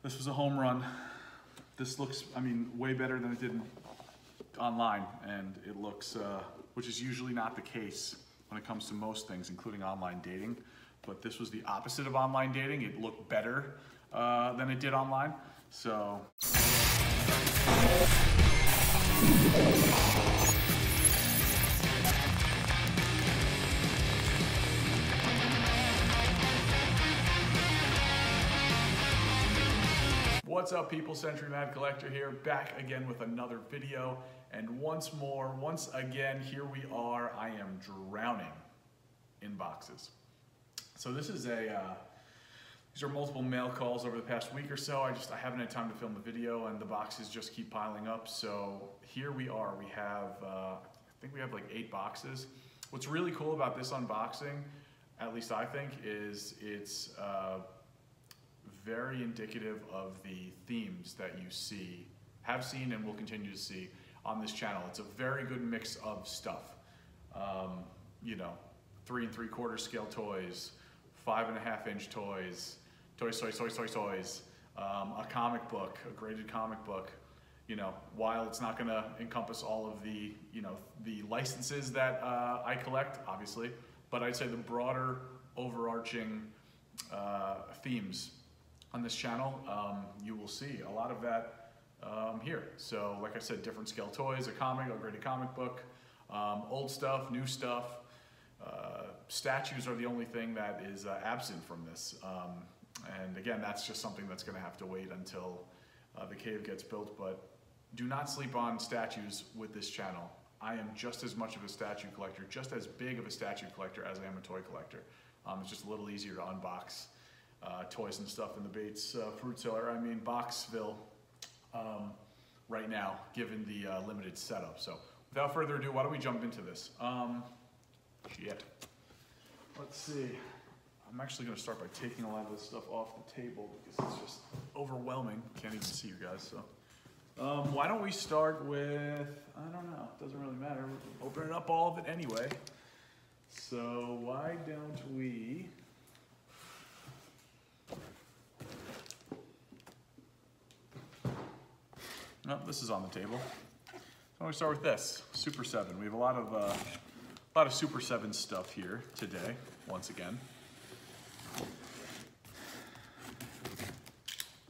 This was a home run. This looks, I mean, way better than it did online, and it looks, which is usually not the case when it comes to most things, including online dating. But this was the opposite of online dating. It looked better than it did online. So. What's up, people? Century Mad Collector here, back again with another video. And once again, here we are. I am drowning in boxes. So this is these are multiple mail calls over the past week or so. I haven't had time to film the video, and the boxes just keep piling up. So here we are. We have, I think we have like 8 boxes. What's really cool about this unboxing, at least I think, is it's very indicative of the themes that you have seen and will continue to see on this channel. It's a very good mix of stuff. You know, 3 3/4 scale toys, 5.5 inch toys, toys, a comic book, a graded comic book. You know, while it's not gonna encompass all of the, you know, the licenses that I collect, obviously, but I'd say the broader overarching themes on this channel, you will see a lot of that here. So like I said, different scale toys, a comic, a graded comic book, old stuff, new stuff. Statues are the only thing that is absent from this. And again, that's just something that's gonna have to wait until the cave gets built, but do not sleep on statues with this channel. I am just as much of a statue collector, just as big of a statue collector as I am a toy collector. It's just a little easier to unbox toys and stuff in the Bates fruit cellar, Boxville, right now, given the limited setup. So without further ado, why don't we jump into this? Shit. Let's see. I'm actually gonna start by taking a lot of this stuff off the table because it's just overwhelming. Can't even see you guys, so. Why don't we start with, I don't know, it doesn't really matter. We're opening up all of it anyway. So why don't we, oh, this is on the table. So we start with this, Super7. We have a lot of Super7 stuff here today, once again.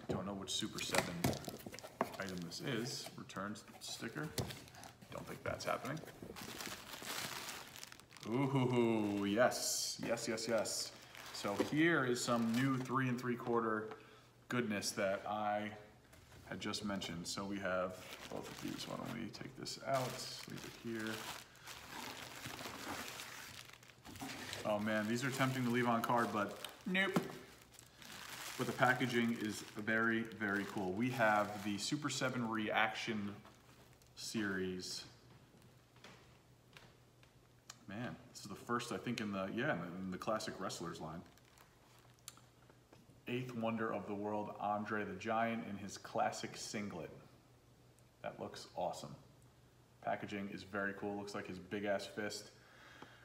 Don't know which Super7 item this is. Return sticker. Don't think that's happening. Ooh, yes. So here is some new 3 3/4 goodness that I had just mentioned. So we have both of these. Why don't we take this out, leave it here. Oh man, these are tempting to leave on card, but nope. But the packaging is very, very cool. We have the Super7 Reaction series. Man, this is the first, I think, in the classic wrestlers line. 8th wonder of the world, Andre the Giant in his classic singlet. That looks awesome. Packaging is very cool. Looks like his big ass fist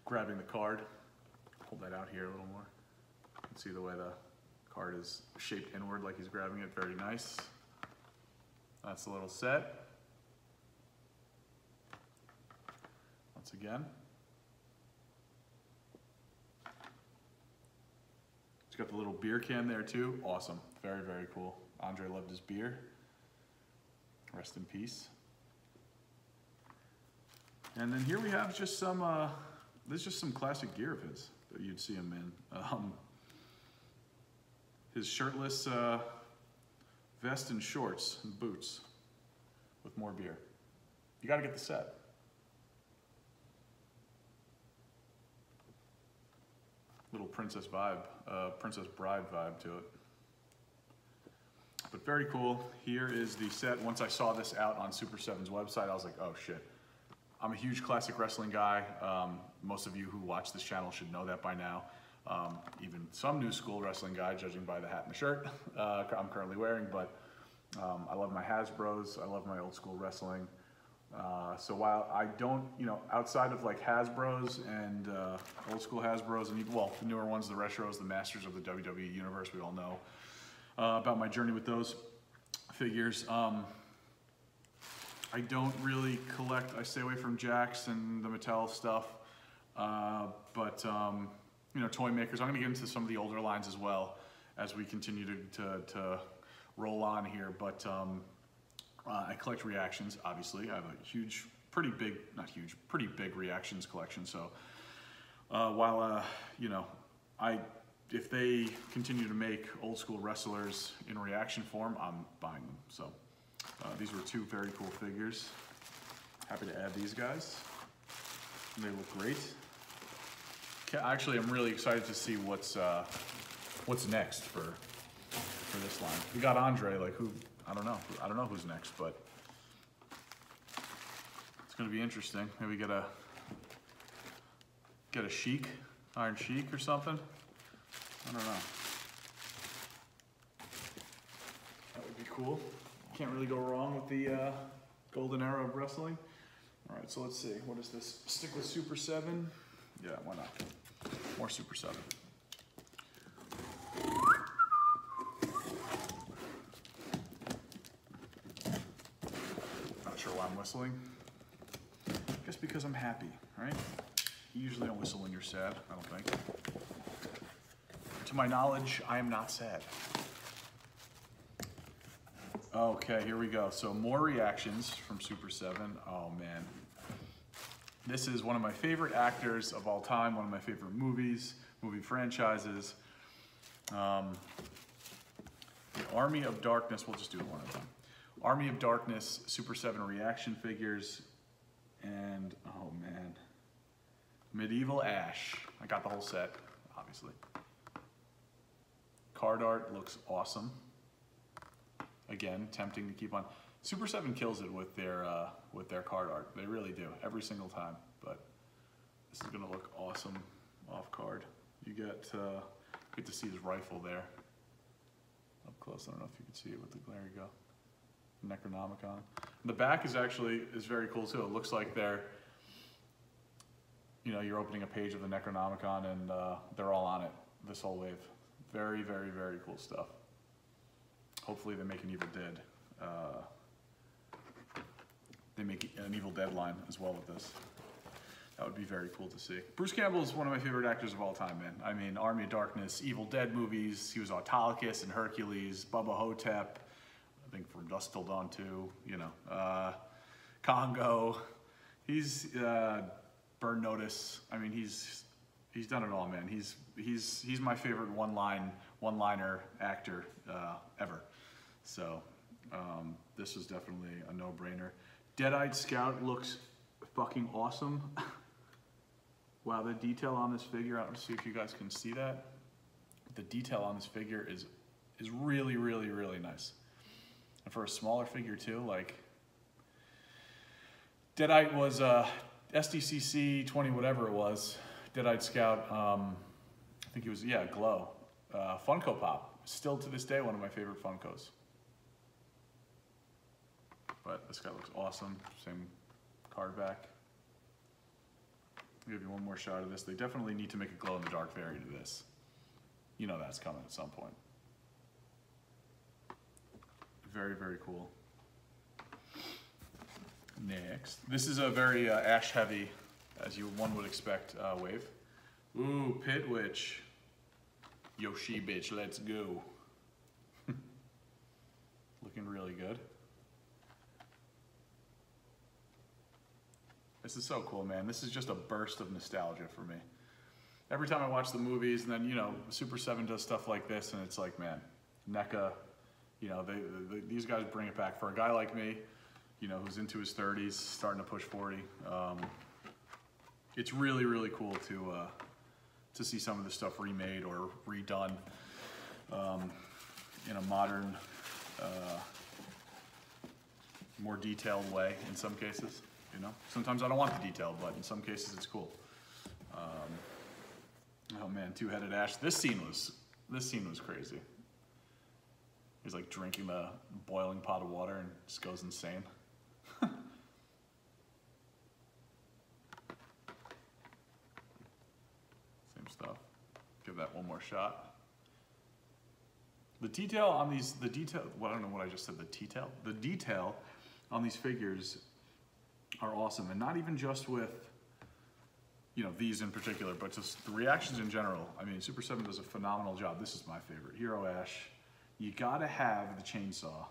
grabbing the card. Hold that out here a little more. You can see the way the card is shaped inward like he's grabbing it. Very nice. That's the little set. Once again. It's got the little beer can there too. Awesome. Very, very cool. Andre loved his beer. Rest in peace. And then here we have just some, there's just some classic gear of his that you'd see him in. His shirtless vest and shorts and boots with more beer. You gotta get the set. Little princess vibe, Princess Bride vibe to it. But very cool. Here is the set. Once I saw this out on Super7's website, I was like, oh shit. I'm a huge classic wrestling guy. Most of you who watch this channel should know that by now. Even some new school wrestling guy, judging by the hat and the shirt I'm currently wearing, but I love my Hasbros. I love my old school wrestling. So while I don't, you know, outside of like Hasbros and old school Hasbros and even, well, the newer ones, the retros, the masters of the WWE universe, we all know. about my journey with those figures. I don't really collect, I stay away from Jakks and the Mattel stuff, but you know, toy makers. I'm gonna get into some of the older lines as well as we continue to roll on here, but I collect reactions, obviously. I have a huge, pretty big, not huge, pretty big reactions collection, so while, you know, if they continue to make old school wrestlers in reaction form, I'm buying them. So these were two very cool figures. Happy to add these guys. They look great. Actually, I'm really excited to see what's next for this line. We got Andre, like who, I don't know who's next, but it's gonna be interesting. Maybe get a Sheik, Iron Sheik or something. I don't know. That would be cool. Can't really go wrong with the golden era of wrestling. All right, so let's see. What is this? Stick with Super7? Yeah, why not? More Super7. Not sure why I'm whistling. I guess because I'm happy, right? You usually don't whistle when you're sad, I don't think. To my knowledge, I am not sad. Okay, here we go. So more reactions from Super7. Oh man. This is one of my favorite actors of all time, one of my favorite movies, movie franchises. The Army of Darkness, we'll just do it one at a time. Army of Darkness, Super7 reaction figures, and oh man, Medieval Ash. I got the whole set, obviously. Card art looks awesome. Again, tempting to keep on. Super7 kills it with their card art. They really do, every single time. But this is gonna look awesome off card. You get to see his rifle there up close. I don't know if you can see it with the glare. You go. Necronomicon. The back is very cool too. It looks like you're opening a page of the Necronomicon and they're all on it. This whole wave. Very, very, very cool stuff. Hopefully they make an Evil Dead. They make an Evil Dead line as well with this. That would be very cool to see. Bruce Campbell is one of my favorite actors of all time, man. I mean, Army of Darkness, Evil Dead movies. He was Autolycus in Hercules, Bubba Hotep. I think from Dusk Till Dawn too. You know, Congo. He's Burn Notice. I mean, he's done it all, man. He's my favorite one-liner actor ever. So this was definitely a no-brainer. Dead-Eyed Scout looks fucking awesome. Wow, the detail on this figure, I don't see if you guys can see that. The detail on this figure is really, really, really nice. And for a smaller figure too, like Dead-Eyed was SDCC 20, whatever it was. Dead-Eyed Scout, I think it was, yeah, Glow. Funko Pop, still to this day one of my favorite Funkos. But this guy looks awesome, same card back. I'll give you one more shot of this. They definitely need to make a glow-in-the-dark variant of this. You know that's coming at some point. Very, very cool. Next, this is a very Ash-heavy, as one would expect, wave. Ooh, Pit Witch. Yoshi bitch, let's go. Looking really good. This is so cool, man. This is just a burst of nostalgia for me. Every time I watch the movies, and then, you know, Super7 does stuff like this, and it's like, man, NECA, you know, these guys bring it back. For a guy like me, you know, who's into his 30s, starting to push 40, it's really, really cool to see some of this stuff remade or redone in a modern, more detailed way in some cases. You know, sometimes I don't want the detail, but in some cases it's cool. Oh man, Two-Headed Ash. This scene was crazy. He's like drinking the boiling pot of water and just goes insane. Same stuff. Give that one more shot. The detail on these, well, I don't know what I just said, the detail on these figures are awesome. And not even just with, you know, these in particular, but just the reactions in general. I mean, Super7 does a phenomenal job. This is my favorite. Hero Ash. You gotta have the chainsaw.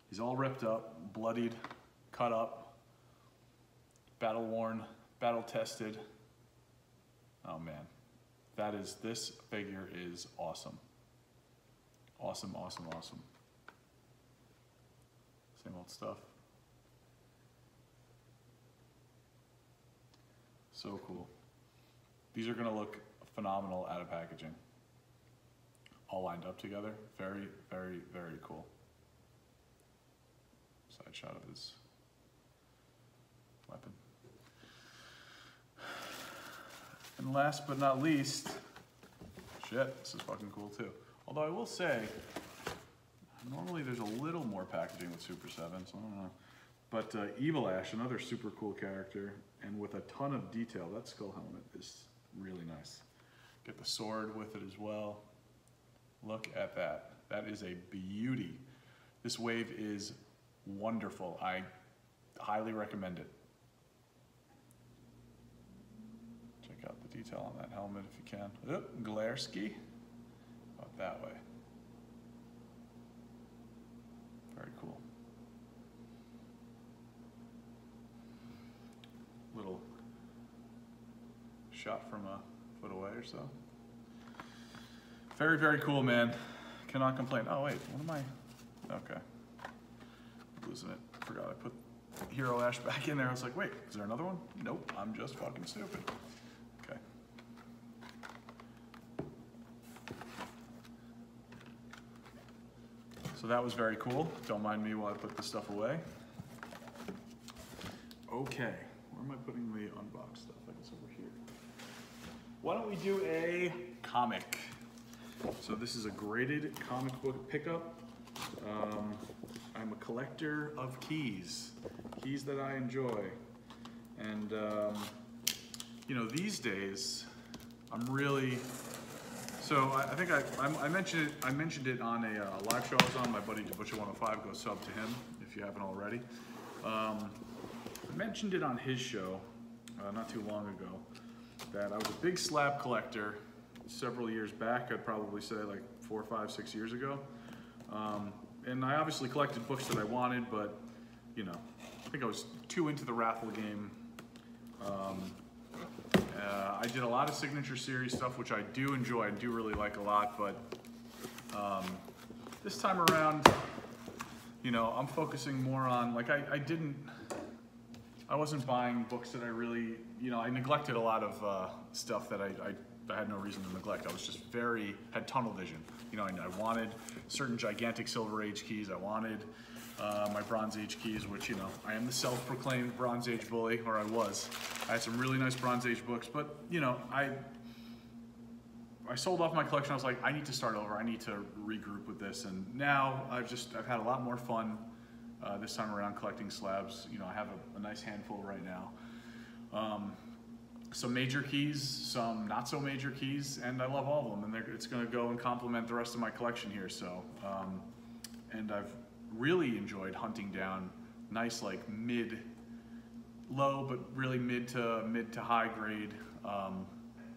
He's all ripped up, bloodied, cut up, battle worn, battle tested. Oh man, this figure is awesome. Awesome, awesome, awesome. Same old stuff. So cool. These are gonna look phenomenal out of packaging. All lined up together. Very, very, very cool. Side shot of his weapon. And last but not least, shit, this is fucking cool too. Although I will say, normally there's a little more packaging with Super7, so I don't know. But Evil Ash, another super cool character, and with a ton of detail. That skull helmet is really nice. Get the sword with it as well. Look at that. That is a beauty. This wave is wonderful. I highly recommend it. Check out the detail on that helmet if you can. Oh, Glarsky. About that way. Very cool. Little shot from a foot away or so. Very, very cool, man. Cannot complain. Oh wait, what am I? Okay. Losing it. Forgot I put Hero Ash back in there. I was like, wait, is there another one? Nope, I'm just fucking stupid. Okay. So that was very cool. Don't mind me while I put this stuff away. Okay, where am I putting the unboxed stuff? I guess over here. Why don't we do a comic? So this is a graded comic book pickup. I'm a collector of keys that I enjoy. And you know, these days, I'm really, so I think I mentioned it on a live show I was on. My buddy DeButcher105, go sub to him if you haven't already. I mentioned it on his show not too long ago that I was a big slab collector several years back. I'd probably say like 4, 5, 6 years ago. And I obviously collected books that I wanted, but you know, I think I was too into the raffle game. I did a lot of signature series stuff, which I do enjoy and do really like a lot, but this time around, you know, I'm focusing more on, like I wasn't buying books that I really, you know, I neglected a lot of stuff that I had no reason to neglect. I was just had tunnel vision. You know, I wanted certain gigantic Silver Age keys. I wanted my Bronze Age keys, which, you know, I am the self-proclaimed Bronze Age bully, or I was. I had some really nice Bronze Age books, but, you know, I sold off my collection. I was like, I need to start over. I need to regroup with this. And now I've had a lot more fun this time around collecting slabs. You know, I have a nice handful right now. Some major keys, some not so major keys, and I love all of them, and it's going to go and complement the rest of my collection here. So, and I've really enjoyed hunting down nice, like low, but really mid to high grade,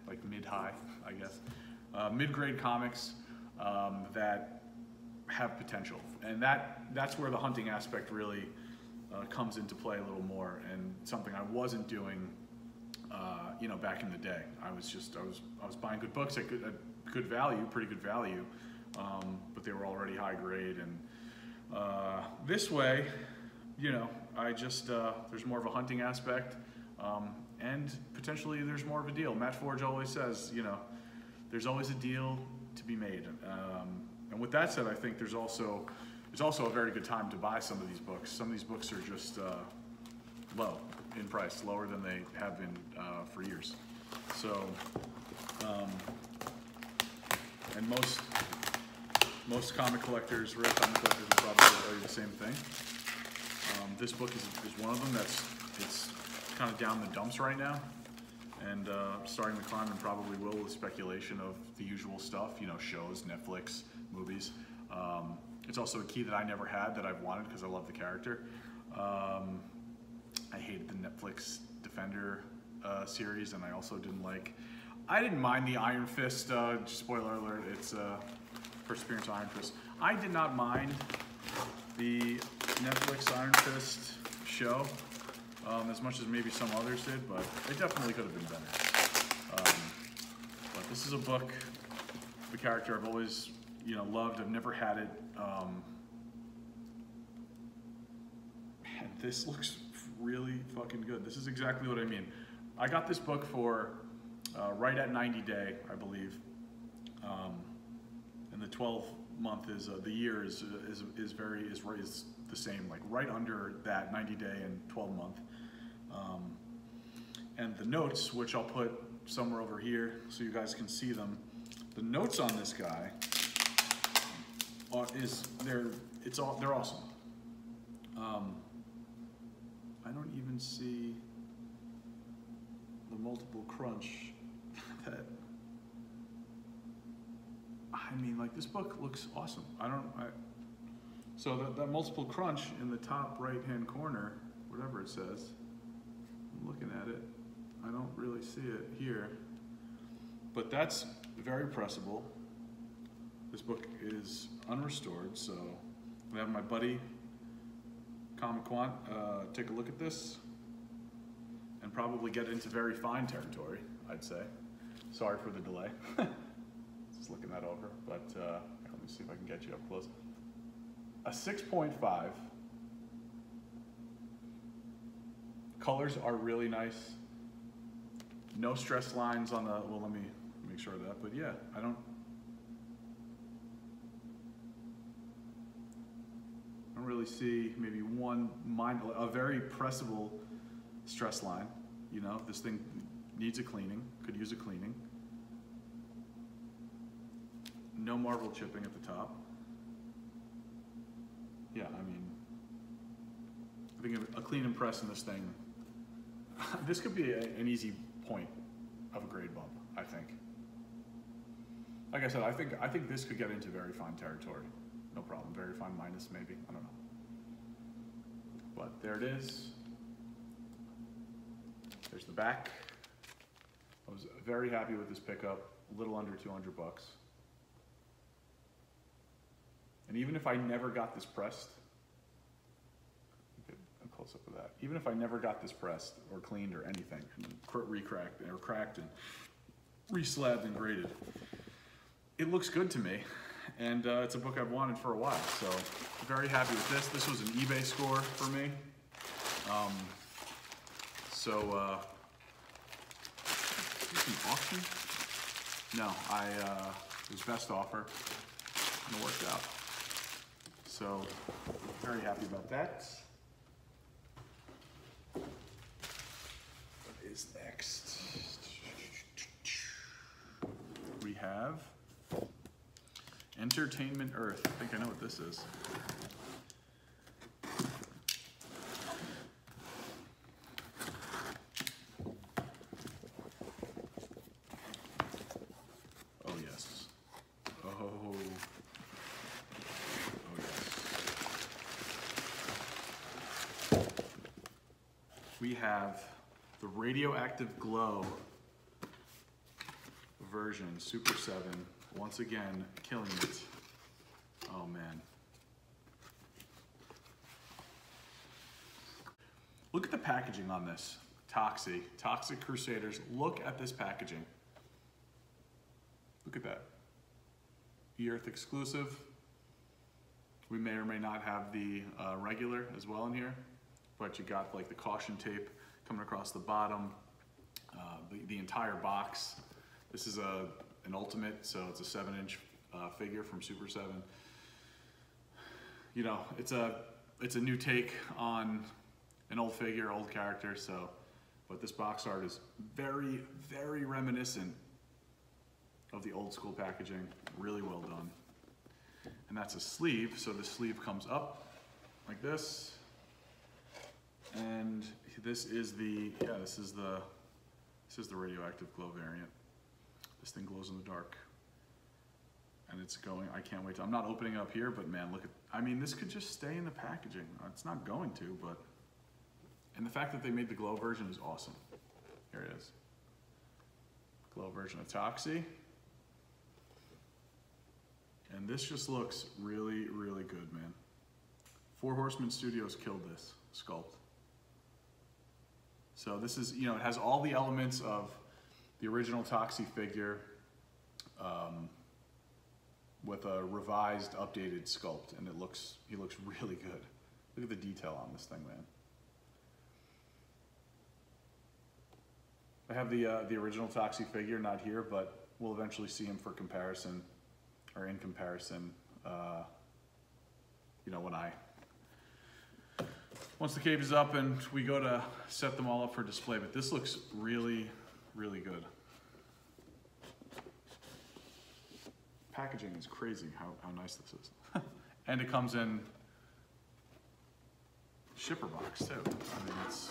like mid-high, I guess, mid-grade comics that have potential, and that's where the hunting aspect really comes into play a little more, and something I wasn't doing. You know, back in the day, I was buying good books at good value, pretty good value, but they were already high grade. And this way, you know, there's more of a hunting aspect, and potentially there's more of a deal. Matt Forge always says, you know, there's always a deal to be made. And with that said, I think there's also a very good time to buy some of these books. Some of these books are just low in price, lower than they have been for years. So, and most comic collectors, rare comic collectors, will probably tell you the same thing. This book is one of them it's kind of down the dumps right now, and starting to climb, and probably will, with speculation of the usual stuff, you know, shows, Netflix, movies. It's also a key that I never had that I've wanted because I love the character. I hated the Netflix Defender series, and I also I didn't mind the Iron Fist, spoiler alert, it's first appearance of Iron Fist. I did not mind the Netflix Iron Fist show as much as maybe some others did, but it definitely could have been better. But this is a book, the character I've always, loved. I've never had it. Man, this looks really fucking good. This is exactly what I mean. I got this book for right at 90 day, I believe, and the 12 month is the year is the same, like right under that 90 day and 12 month. And the notes, which I'll put somewhere over here so you guys can see them. The notes on this guy they're awesome. I don't even see the multiple crunch that, I mean, like, this book looks awesome. So that multiple crunch in the top right hand corner, whatever it says, I'm looking at it, I don't really see it here, but that's very pressable. This book is unrestored, so I have my buddy Comic Quant take a look at this and probably get into very fine territory, I'd say. Sorry for the delay. Just looking that over, but let me see if I can get you up close. A 6.5. Colors are really nice. No stress lines on the, well, let me make sure of that, but yeah, I don't really see maybe a very pressable stress line. This thing needs a cleaning, could use a cleaning. No marble chipping at the top. Yeah, I think a clean and press in this thing, this could be an easy point of a grade bump, I think. Like I said, I think this could get into very fine territory. No problem, very fine minus maybe, I don't know. But there it is. There's the back. I was very happy with this pickup, a little under 200 bucks. And even if I never got this pressed, a close up of that. Even if I never got this pressed or cleaned or anything, and re-cracked or cracked and re-slabbed and graded, it looks good to me. And it's a book I've wanted for a while, so very happy with this. This was an eBay score for me. Is this an auction? No, it was best offer, and it worked out. So, very happy about that. What is next? We have Entertainment Earth. I think I know what this is. Oh yes. Oh yes. We have the Radioactive Glow version, Super7. Once again, killing it. Oh man. Look at the packaging on this. Toxic Crusaders. Look at this packaging. Look at that. E-Earth exclusive. We may or may not have the regular as well in here, but you got like the caution tape coming across the bottom, the entire box. This is an ultimate, so it's a 7-inch figure from Super7. You know, it's a new take on an old figure, old character. So, but this box art is very, very reminiscent of the old school packaging. Really well done. And that's a sleeve. So the sleeve comes up like this, and this is the Radioactive Glow variant. This thing glows in the dark. and it's going, I can't wait to, I'm not opening it up here, but man, look at, I mean, this could just stay in the packaging. It's not going to, but, and the fact that they made the glow version is awesome. Here it is. Glow version of Toxie. And this just looks really, really good, man. Four Horsemen Studios killed this sculpt. So this is, you know, it has all the elements of the original Toxie figure with a revised, updated sculpt, and he looks really good. Look at the detail on this thing, man. I have the original Toxie figure, not here, but we'll eventually see him for comparison, or in comparison, you know, once the cage is up and we go to set them all up for display. But this looks really, really good. Packaging is crazy how nice this is. And it comes in shipper box too. I mean, it's,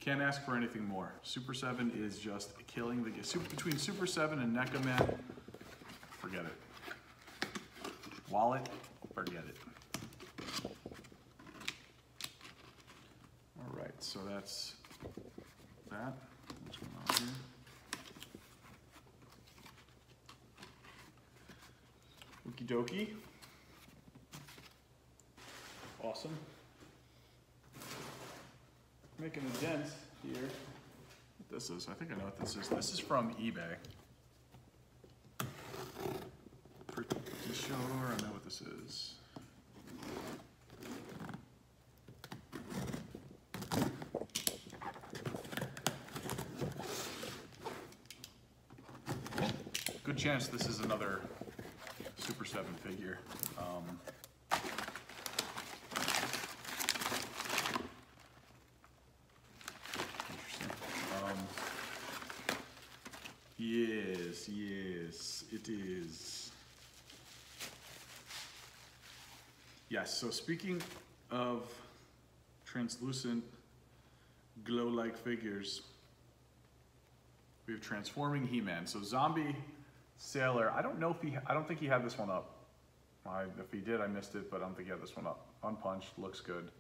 can't ask for anything more. Super7 is just killing the game. Between Super7 and NECA, man, forget it. Wallet, forget it. All right, so that's that. What's going on here? Okie dokie. Awesome. Making a dent here. What this is, I think I know what this is. This is from eBay. Pretty sure I know what this is. Good chance this is another Super7 figure. Interesting. Yes, it is. Yes, so speaking of translucent glow-like figures, we have transforming He-Man. So Zombie Sailor, I don't think he had this one up. If he did, I missed it, but I don't think he had this one up. Unpunched, looks good.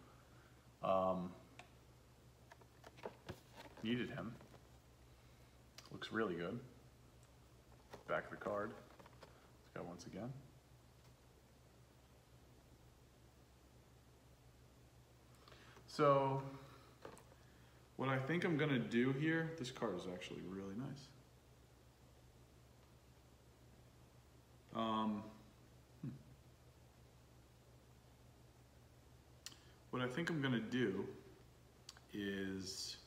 Needed him. Looks really good. Back of the card. Let's go once again. So, what I think I'm gonna do here, this card is actually really nice. What I think I'm gonna do is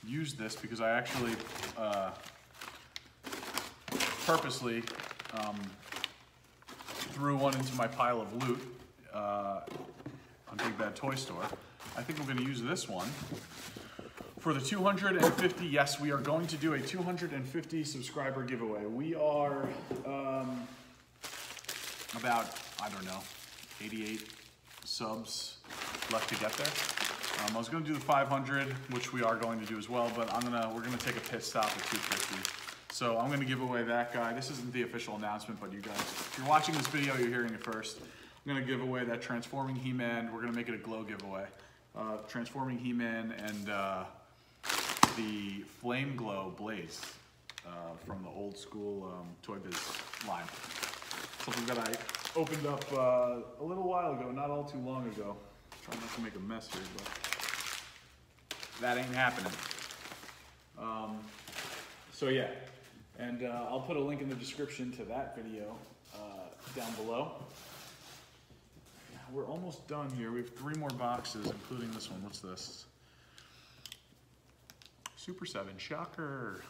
use this because I actually purposely threw one into my pile of loot on Big Bad Toy Store. I think I'm gonna use this one for the 250, yes, we are going to do a 250 subscriber giveaway. We are about, I don't know, 88 subs left to get there. I was gonna do the 500, which we are going to do as well, but we're gonna take a pit stop at 250. So I'm gonna give away that guy. This isn't the official announcement, but you guys, if you're watching this video, you're hearing it first. I'm gonna give away that Transforming He-Man. We're gonna make it a glow giveaway. Transforming He-Man and the Flame Glow Blaze from the old school Toy Biz line. Something that I opened up a little while ago, not all too long ago. Trying not to make a mess here, but that ain't happening. So yeah, and I'll put a link in the description to that video down below. We're almost done here. We have 3 more boxes, including this one. What's this? Super7, shocker.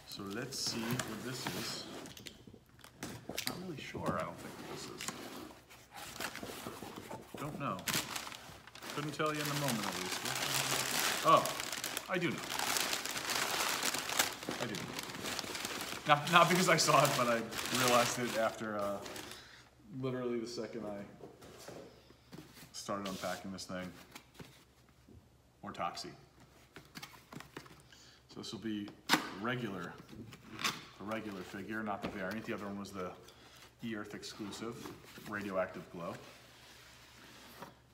So let's see what this is. Not really sure, I don't think what this is. Don't know. Couldn't tell you in the moment at least. Oh, I do know. I do know. Not because I saw it, but I realized it after literally the second I started unpacking this thing. More Toxie. So this will be the regular figure, not the variant. The other one was the E-Earth exclusive, Radioactive Glow.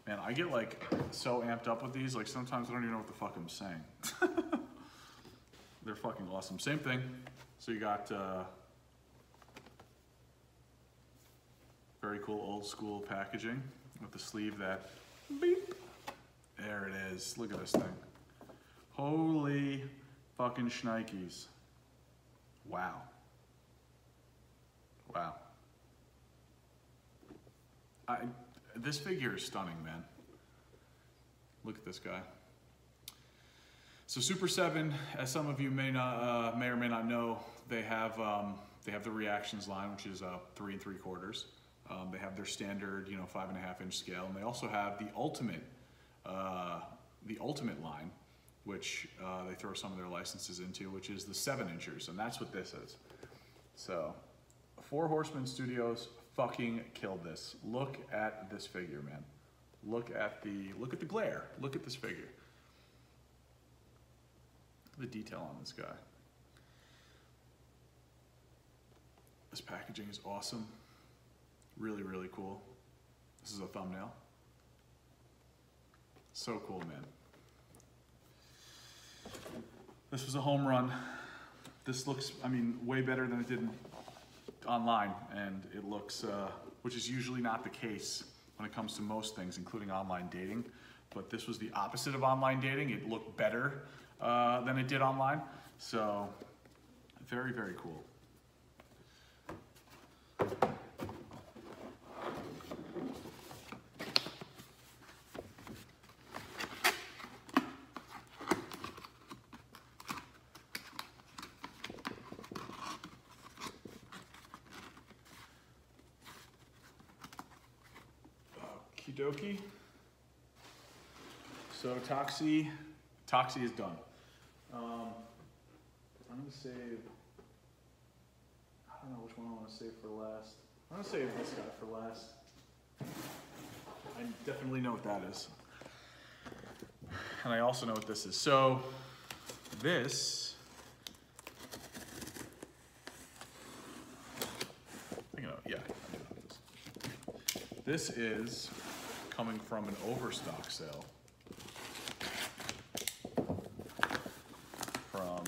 Man, I get like so amped up with these, like sometimes I don't even know what the fuck I'm saying. They're fucking awesome. Same thing. So you got very cool old school packaging with the sleeve that beep. There it is. Look at this thing. Holy fucking shnikes. Wow. Wow. This figure is stunning, man. Look at this guy. So Super7, as some of you may or may not know, they have the reactions line, which is 3 3/4. They have their standard, 5.5-inch scale, and they also have the ultimate line, which they throw some of their licenses into, which is the 7-inchers, and that's what this is. So, Four Horsemen Studios fucking killed this. Look at this figure, man. Look at the glare. Look at this figure. The detail on this guy. This packaging is awesome. Really, really cool. This is a thumbnail. So cool, man. This was a home run. This looks, I mean, way better than it did online, and it looks, which is usually not the case when it comes to most things, including online dating. But this was the opposite of online dating. It looked better than it did online. So, very, very cool. Okie. So Toxie is done. I'm gonna save, I don't know which one I want to save for last. I'm gonna save this guy for last. I definitely know what that is. And I also know what this is. So this, I know, yeah, I do know what this is coming from an overstock sale from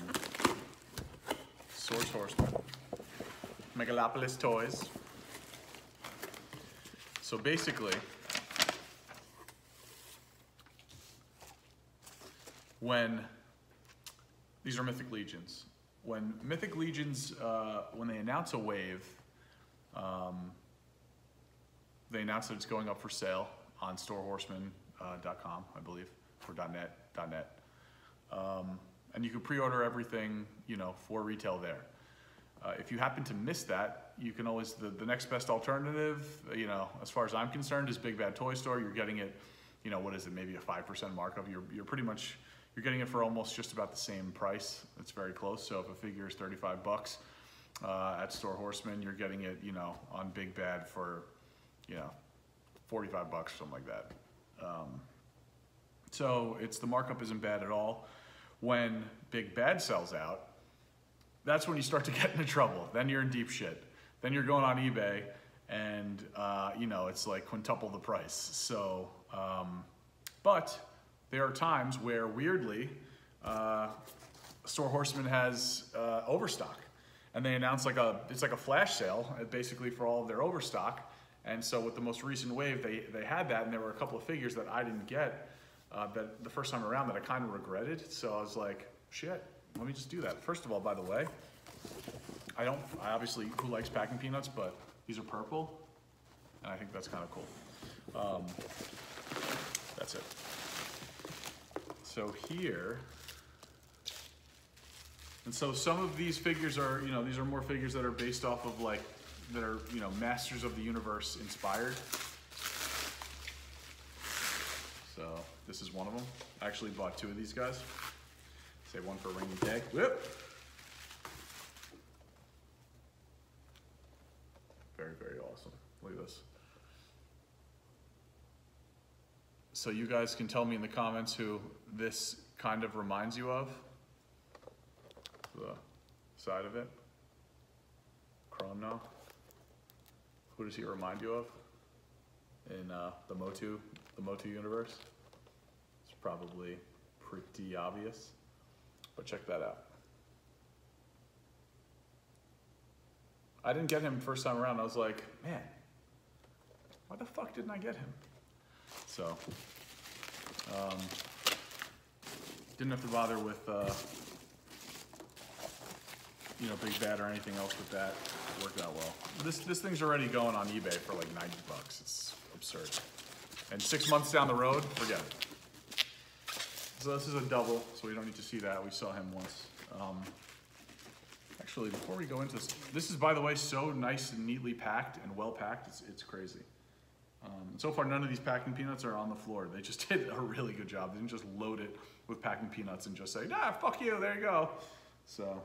Source Horseman, Megalopolis Toys. So basically, when these are Mythic Legions, when Mythic Legions, when they announce a wave, they announce that it's going up for sale on storehorseman.com, I believe, or .net. And you can pre-order everything, for retail there. If you happen to miss that, you can always, the next best alternative, as far as I'm concerned, is Big Bad Toy Store. You're getting it, what is it, maybe a 5% markup. You're pretty much, you're getting it for almost just about the same price. It's very close. So if a figure is 35 bucks at Store Horseman, you're getting it, on Big Bad for, 45 bucks or something like that. So the markup isn't bad at all. When Big Bad sells out, that's when you start to get into trouble. Then you're in deep shit. Then you're going on eBay and, it's like quintuple the price. So, but there are times where weirdly, Store Horseman has overstock, and they announce it's like a flash sale basically for all of their overstock. And so with the most recent wave, they had that, and there were a couple of figures that I didn't get that the first time around that I kind of regretted. So I was like, shit, let me just do that. First of all, by the way, I obviously, who likes packing peanuts, but these are purple, and I think that's kind of cool. That's it. So here, and so some of these figures are, these are more figures that are based off of that are, Masters of the Universe inspired. So this is one of them. I actually bought 2 of these guys. Save one for a rainy day. Whoop. Very, very awesome. Look at this. So you guys can tell me in the comments who this kind of reminds you of. the side of it. Chrome now. Who does he remind you of in the MOTU universe? It's probably pretty obvious, but check that out. I didn't get him first time around. I was like, man, why the fuck didn't I get him? So, didn't have to bother with, you know, Big Bad or anything else with that. It worked out well. This thing's already going on eBay for like 90 bucks. It's absurd. And 6 months down the road, forget it. So this is a double, so we don't need to see that. We saw him once. Actually, before we go into this is, by the way, so nice and neatly packed and well packed, it's crazy. So far, none of these packing peanuts are on the floor. They just did a really good job. They didn't just load it with packing peanuts and just say, nah, fuck you, there you go. So,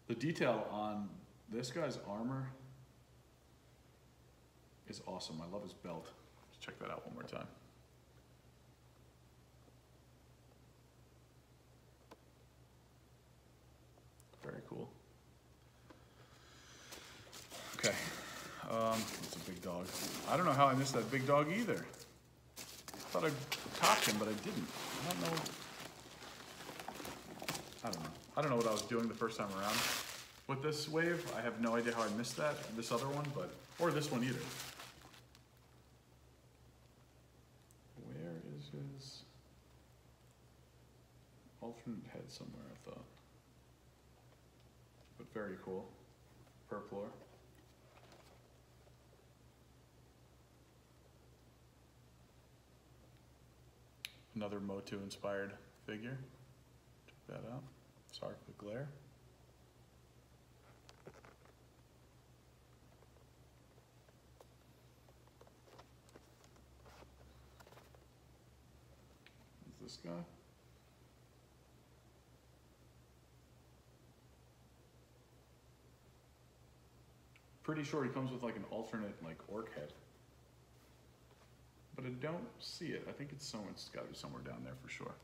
the detail on this guy's armor is awesome. I love his belt. Let's check that out one more time. Very cool. Okay, it's a big dog. I don't know how I missed that big dog either. I thought I caught him, but I didn't. I don't know. I don't know what I was doing the first time around with this wave. I have no idea how I missed that, this other one, or this one either. Where is his alternate head somewhere, I thought. But very cool. Purpler. Another MOTU inspired figure. Check that out. Sorry for the glare. Is this guy? Pretty sure he comes with like an alternate like orc head. But I don't see it. I think it's somewhere, it's gotta be somewhere down there for sure.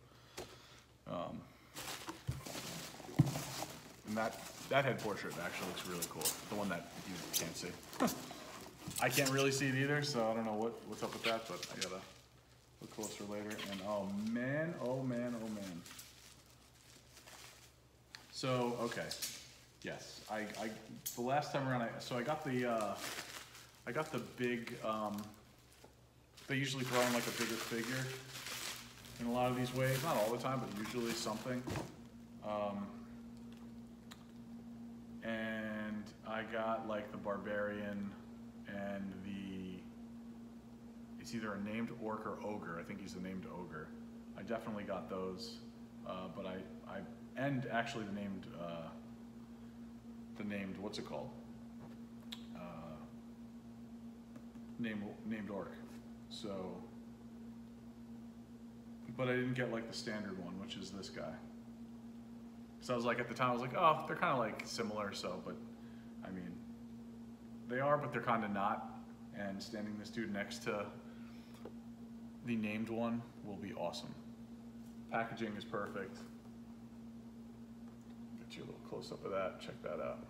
And that head portrait actually looks really cool. The one that you can't see. I can't really see it either, so I don't know what's up with that, but I gotta look closer later. And oh man, oh man, oh man. So, okay. Yes, the last time around, I got the big, they usually throw in like a bigger figure in a lot of these waves, not all the time, but usually something. And I got like the Barbarian and it's either a named orc or ogre. I think he's a named ogre. I definitely got those, but and actually the named, what's it called? Named orc. So, but I didn't get like the standard one, which is this guy. So I was like, at the time, I was like, oh, they're kind of like similar, so, but I mean, they are, but they're kind of not. And standing this dude next to the named one will be awesome. Packaging is perfect. Get you a little close up of that, check that out.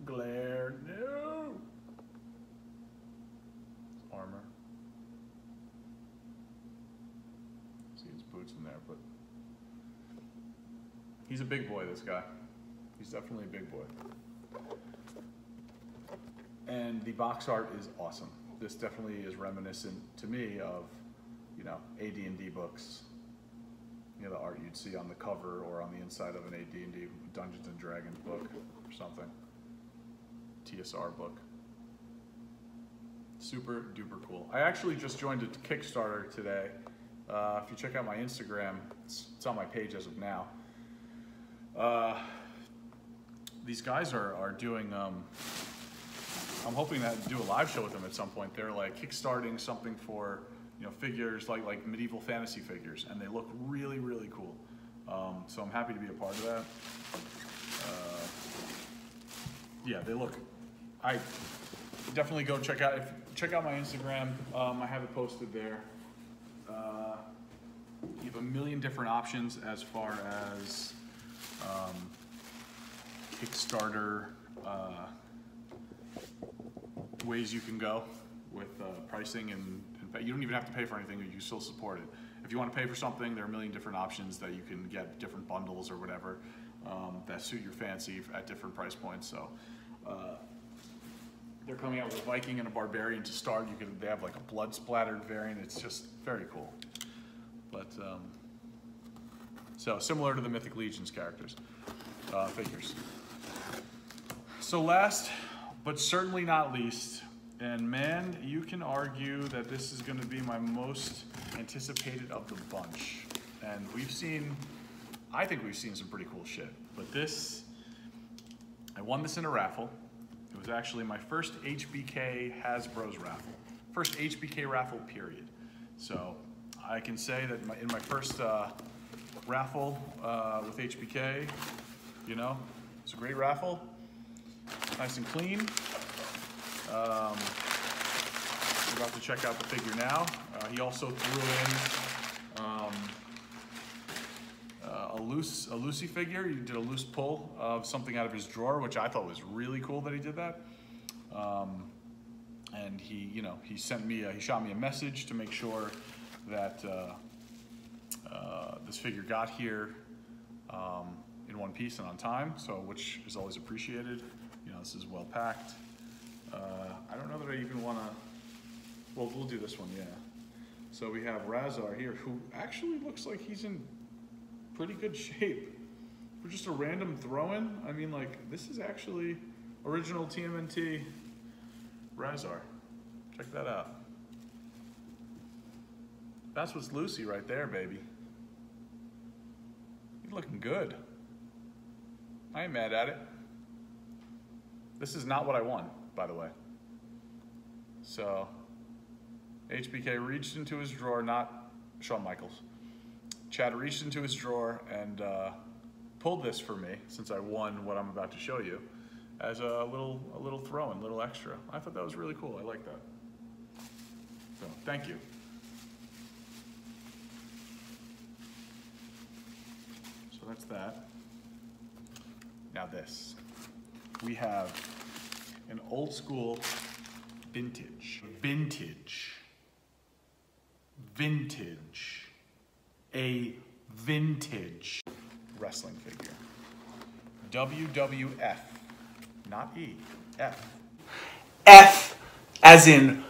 Glare, no! Armor. See his boots in there, but he's a big boy, this guy. He's definitely a big boy. And the box art is awesome. This definitely is reminiscent to me of, you know, AD&D books. You know, the art you'd see on the cover or on the inside of an AD&D Dungeons and Dragons book or something. TSR book. Super duper cool. I actually just joined a Kickstarter today. If you check out my Instagram, it's on my page as of now. These guys are doing, I'm hoping to do a live show with them at some point. They're like kickstarting something for, you know, figures like medieval fantasy figures, and they look really, really cool. So I'm happy to be a part of that. Yeah, they look, I definitely go check out my Instagram. I have it posted there. You have a million different options as far as Kickstarter ways you can go with pricing, and you don't even have to pay for anything, you can still support it. If you want to pay for something, there are a million different options that you can get, different bundles or whatever that suit your fancy at different price points. So they're coming out with a Viking and a Barbarian to start. They have like a blood splattered variant. It's just very cool. But so similar to the Mythic Legions characters, figures. So last, but certainly not least, and man, you can argue that this is going to be my most anticipated of the bunch. And I think we've seen some pretty cool shit. But this, I won this in a raffle. It was actually my first HBK Hasbro's raffle. First HBK raffle, period. So I can say that in my first raffle with HBK, you know, it's a great raffle. Nice and clean. We're about to check out the figure now. He also threw in a loosey figure. He did a loose pull of something out of his drawer, which I thought was really cool that he did that. And he shot me a message to make sure that this figure got here in one piece and on time, so which is always appreciated. You know, this is well packed. I don't know that I even want to. Well, we'll do this one, yeah. So we have Razar here, who actually looks like he's in pretty good shape. For just a random throw-in, I mean, like, this is actually original TMNT Razar. Check that out. That's what's Lucy right there, baby. You're looking good. I ain't mad at it. This is not what I won, by the way. So, HBK reached into his drawer, not Shawn Michaels. Chad reached into his drawer and pulled this for me, since I won what I'm about to show you, as a little throw-in, little extra. I thought that was really cool. I like that. So, thank you. So that's that. Now this. We have an old school vintage, a vintage wrestling figure. WWF, not E, F. F as in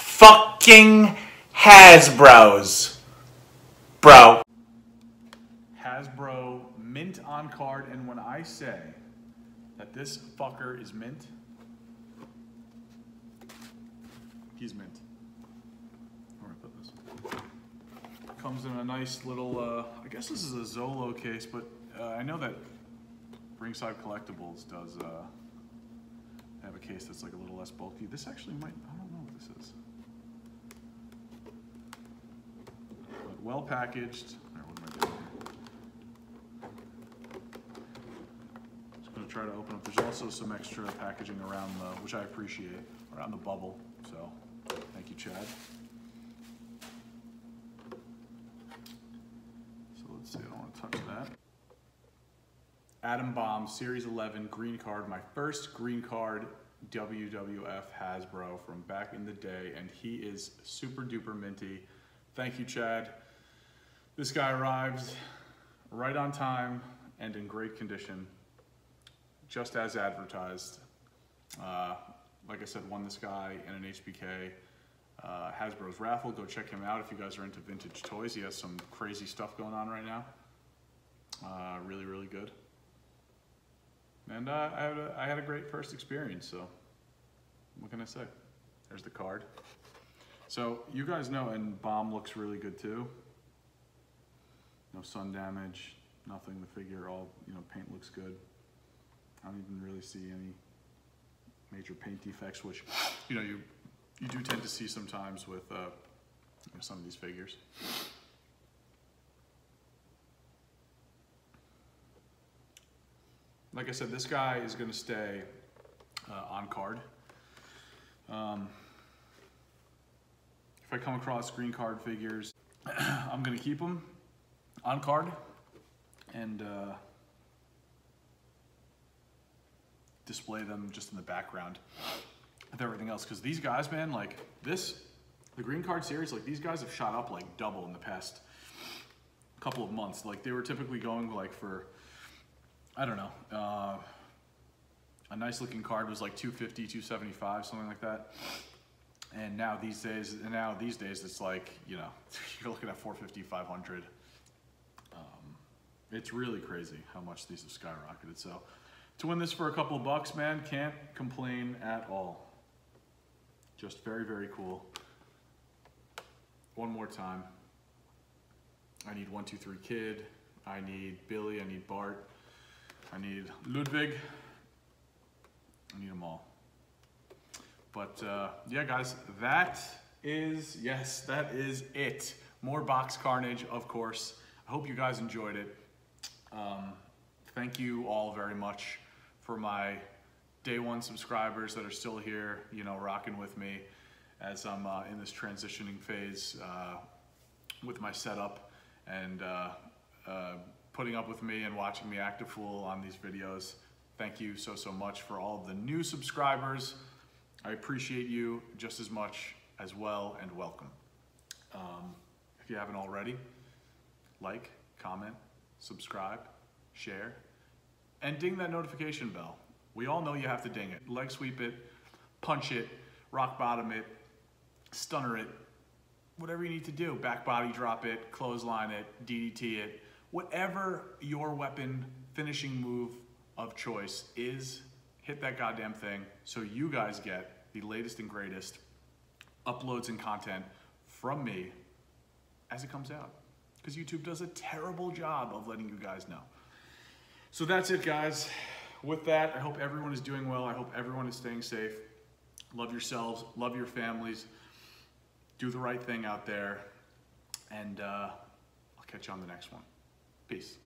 fucking Hasbro's. Bro. Hasbro mint on card, and when I say that this fucker is mint, he's mint. Where do I put this? Comes in a nice little, I guess this is a Zolo case, but I know that Ringside Collectibles does have a case that's like a little less bulky. This actually might, I don't know what this is. But well packaged. All right, what am I doing here? Just gonna try to open up. There's also some extra packaging around the, which I appreciate, around the bubble. So, thank you, Chad. So let's see, I don't want to touch that. Adam Bomb, Series 11, green card, my first green card WWF Hasbro from back in the day, and he is super duper minty. Thank you, Chad. This guy arrived right on time and in great condition, just as advertised. Like I said, won this guy in an HBK Hasbro's raffle. Go check him out if you guys are into vintage toys. He has some crazy stuff going on right now. Really, really good. And I had a great first experience, so what can I say? There's the card. So you guys know, and Bomb looks really good too. No sun damage, nothing. The figure, all, you know, paint looks good. I don't even really see any major paint defects, which, you know, you do tend to see sometimes with you know, some of these figures. Like I said, this guy is going to stay on card. If I come across green card figures, I'm gonna keep them on card and display them just in the background of everything else. Because these guys, man, like this, the green card series, like these guys have shot up like double in the past couple of months. Like they were typically going like for, I don't know, a nice looking card was like 250, 275, something like that. And now these days, it's like, you know, you're looking at 450, 500. It's really crazy how much these have skyrocketed. So to win this for a couple of bucks, man, can't complain at all. Just very, very cool. One more time. I need 1, 2, 3 Kid. I need Billy. I need Bart. I need Ludwig. I need them all. But yeah, guys, that is it. More box carnage, of course. I hope you guys enjoyed it. Thank you all very much for my day one subscribers that are still here, you know, rocking with me as I'm in this transitioning phase with my setup and putting up with me and watching me act a fool on these videos. Thank you so much for all of the new subscribers. I appreciate you just as much as well, and welcome. If you haven't already, like, comment, subscribe, share, and ding that notification bell. We all know you have to ding it. Leg sweep it, punch it, rock bottom it, stunner it, whatever you need to do. Back body drop it, clothesline it, DDT it, whatever your weapon finishing move of choice is, hit that goddamn thing so you guys get the latest and greatest uploads and content from me as it comes out. Because YouTube does a terrible job of letting you guys know. So that's it, guys. With that, I hope everyone is doing well. I hope everyone is staying safe. Love yourselves, love your families. Do the right thing out there. And I'll catch you on the next one. Peace.